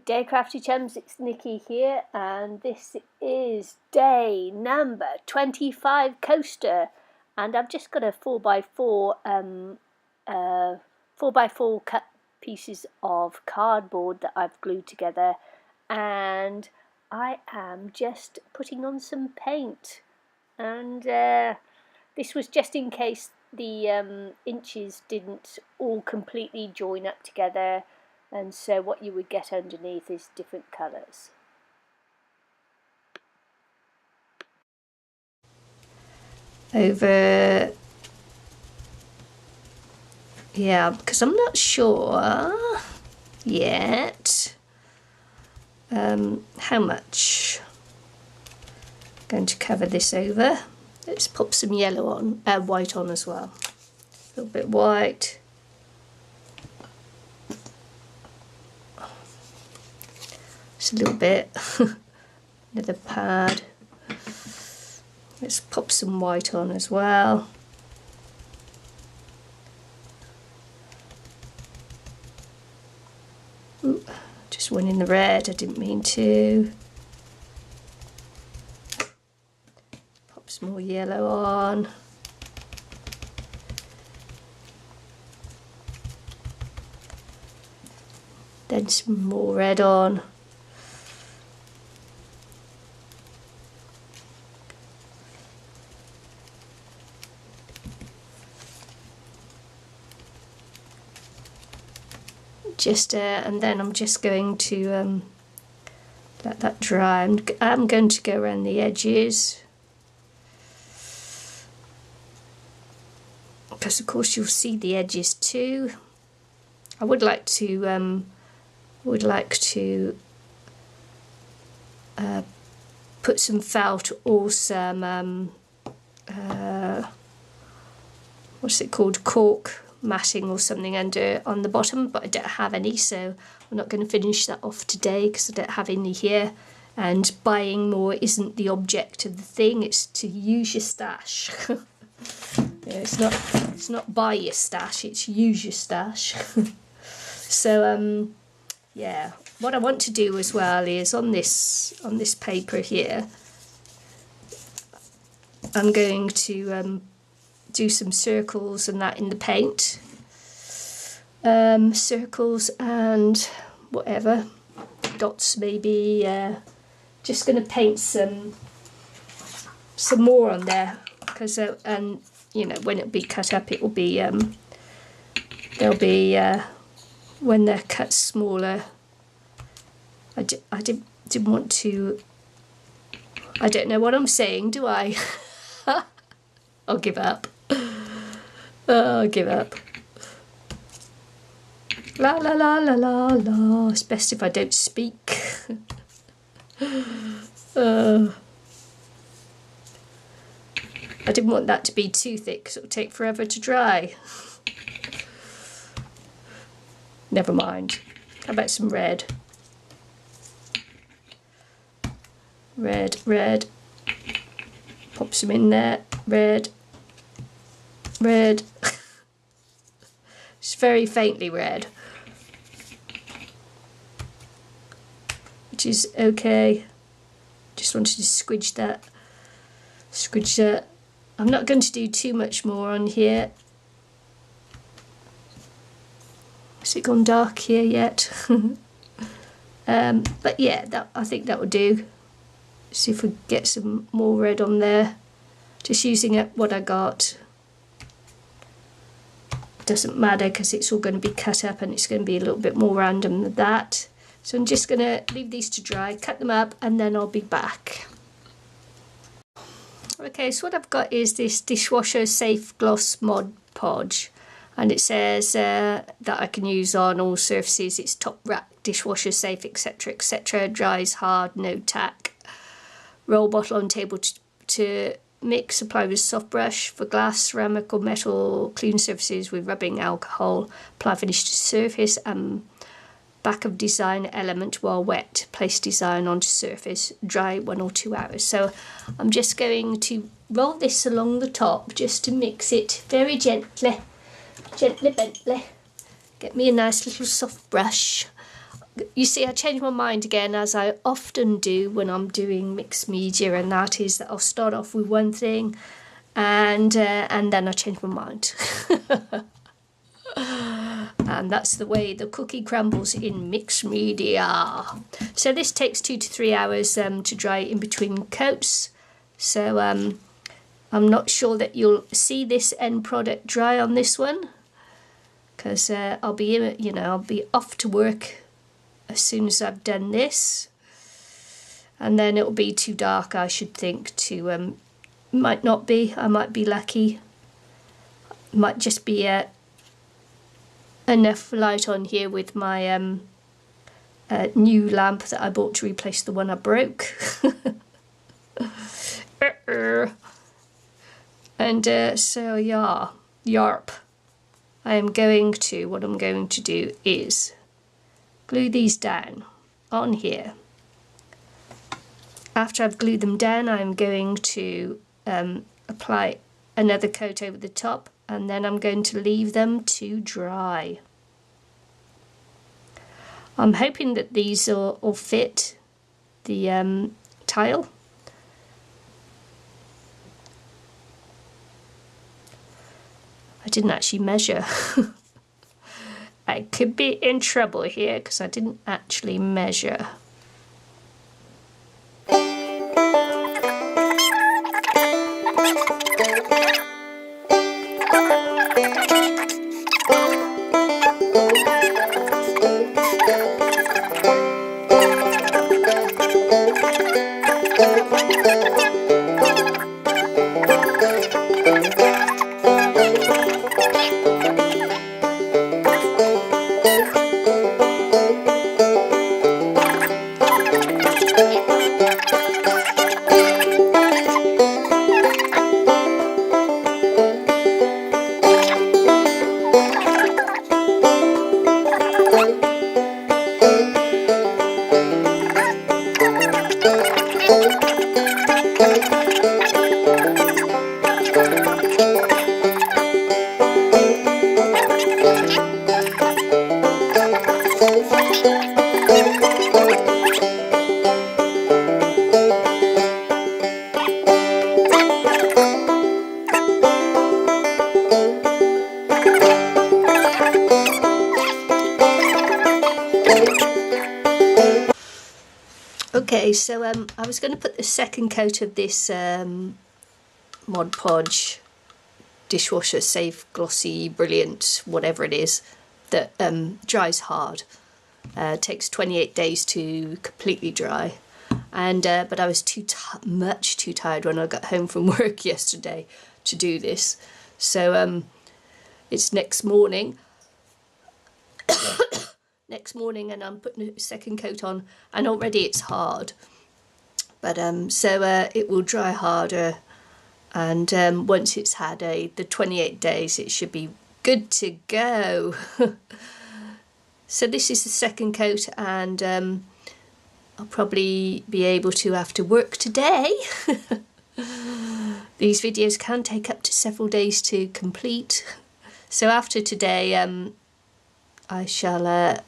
Day Crafty Chums, it's Nikki here, and this is day number 25 coaster, and I've just got a 4x4 4x4 cut pieces of cardboard that I've glued together, and I am just putting on some paint, and this was just in case the inches didn't all completely join up together. And so what you would get underneath is different colours. Over, yeah, because I'm not sure yet how much I'm going to cover this over. Let's pop some yellow on, white on as well. A little bit white. Just a little bit. Another pad. Let's pop some white on as well. Ooh, just went in the red, I didn't mean to. Pop some more yellow on. Then some more red on. And then I'm just going to let that dry. I'm going to go around the edges, because of course you'll see the edges too. I would like to put some felt or some what's it called, cork matting or something under on the bottom, but I don't have any, so I'm not going to finish that off today because I don't have any here. And buying more isn't the object of the thing, it's to use your stash. Yeah, it's not buy your stash, it's use your stash. So yeah, what I want to do as well is on this paper here, I'm going to do some circles and that in the paint, circles and whatever, dots maybe. Just going to paint some more on there, because and you know, when it'll be cut up, it will be they'll be when they're cut smaller. I didn't want to. I don't know what I'm saying, do I? I'll give up. I'll give up. La la la la la la. It's best if I don't speak. I didn't want that to be too thick because it would take forever to dry. Never mind. How about some red? Red. Pop some in there. Red. It's very faintly red, which is okay. Just wanted to squidge that. I'm not going to do too much more on here. Has it gone dark here yet? But yeah, I think that will do. See if we get some more red on there. Just using up what I got. Doesn't matter because it's all going to be cut up and it's going to be a little bit more random than that. So I'm just going to leave these to dry, cut them up, and then I'll be back. Okay, so what I've got is this dishwasher safe gloss Mod Podge, and it says that I can use on all surfaces. It's top rack, dishwasher safe, etc, etc. Dries hard, no tack. Roll bottle on table to mix, apply with soft brush for glass, ceramic or metal, clean surfaces with rubbing alcohol, apply finish to surface, and back of design element while wet, place design onto surface, dry 1 or 2 hours. So I'm just going to roll this along the top just to mix it very gently, Get me a nice little soft brush. you see, I changed my mind again, as I often do when I'm doing mixed media, and that is that I'll start off with one thing and then I change my mind. And that's the way the cookie crumbles in mixed media. So this takes 2 to 3 hours to dry in between coats. So I'm not sure that you'll see this end product dry on this one, because I'll be off to work as soon as I've done this, and then it'll be too dark, I should think, to might not be, I might be lucky, might just be enough light on here with my new lamp that I bought to replace the one I broke. And so yeah, yarp. What I'm going to do is glue these down on here. After I've glued them down, I'm going to apply another coat over the top, and then I'm going to leave them to dry. I'm hoping that these will fit the tile. I didn't actually measure. I could be in trouble here because I didn't actually measure. Okay, so I was going to put the second coat of this Mod Podge dishwasher safe glossy brilliant whatever it is that dries hard. Takes 28 days to completely dry, and but I was much too tired when I got home from work yesterday to do this. So it's next morning. And I'm putting a second coat on, and already it's hard, but so it will dry harder, and once it's had the 28 days, it should be good to go. So this is the second coat, and I'll probably be able to after work today. These videos can take up to several days to complete, so after today I shall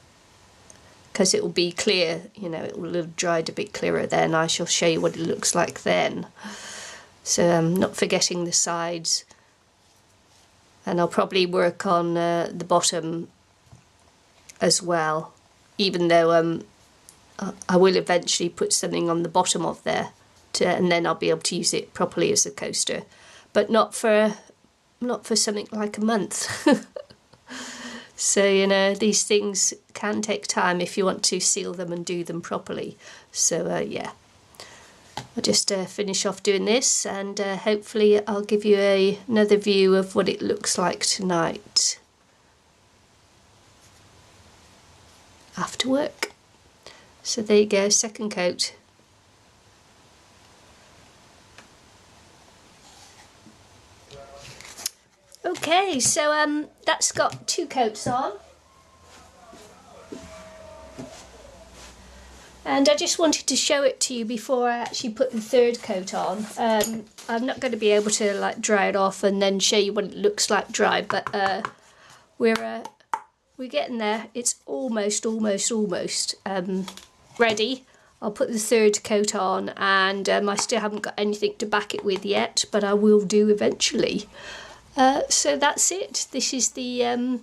because it will be clear, it will have dried a bit clearer then. I shall show you what it looks like then. So I'm not forgetting the sides, and I'll probably work on the bottom as well, even though I will eventually put something on the bottom of there, and then I'll be able to use it properly as a coaster, but not for something like a month. So, these things can take time if you want to seal them and do them properly. So, yeah, I'll just finish off doing this, and hopefully I'll give you another view of what it looks like tonight after work. So there you go, second coat. Okay, so that's got 2 coats on, and I just wanted to show it to you before I actually put the 3rd coat on. I'm not going to be able to dry it off and then show you what it looks like dry, but we're we're getting there. It's almost ready. I'll put the third coat on, and I still haven't got anything to back it with yet, but I will do eventually. So that's it. This is the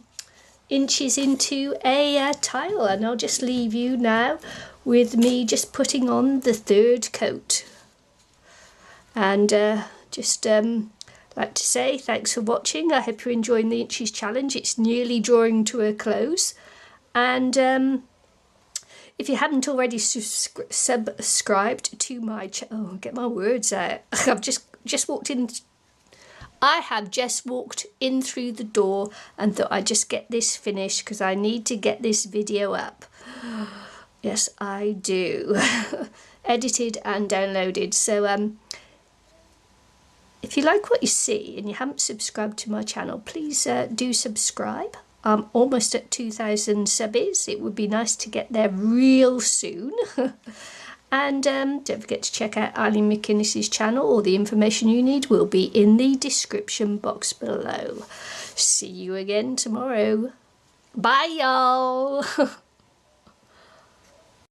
Inches into a tile, and I'll just leave you now with me just putting on the third coat. And just like to say thanks for watching. I hope you're enjoying the Inches challenge. It's nearly drawing to a close, and if you haven't already subscribed to my channel, get my words out. I've just walked in. I have just walked in through the door and thought I'd just get this finished because I need to get this video up. Yes, I do. Edited and downloaded. So if you like what you see and you haven't subscribed to my channel, please do subscribe. I'm almost at 2,000 subbies. It would be nice to get there real soon. And don't forget to check out Eileen McInnes's channel. All the information you need will be in the description box below. See you again tomorrow. Bye, y'all.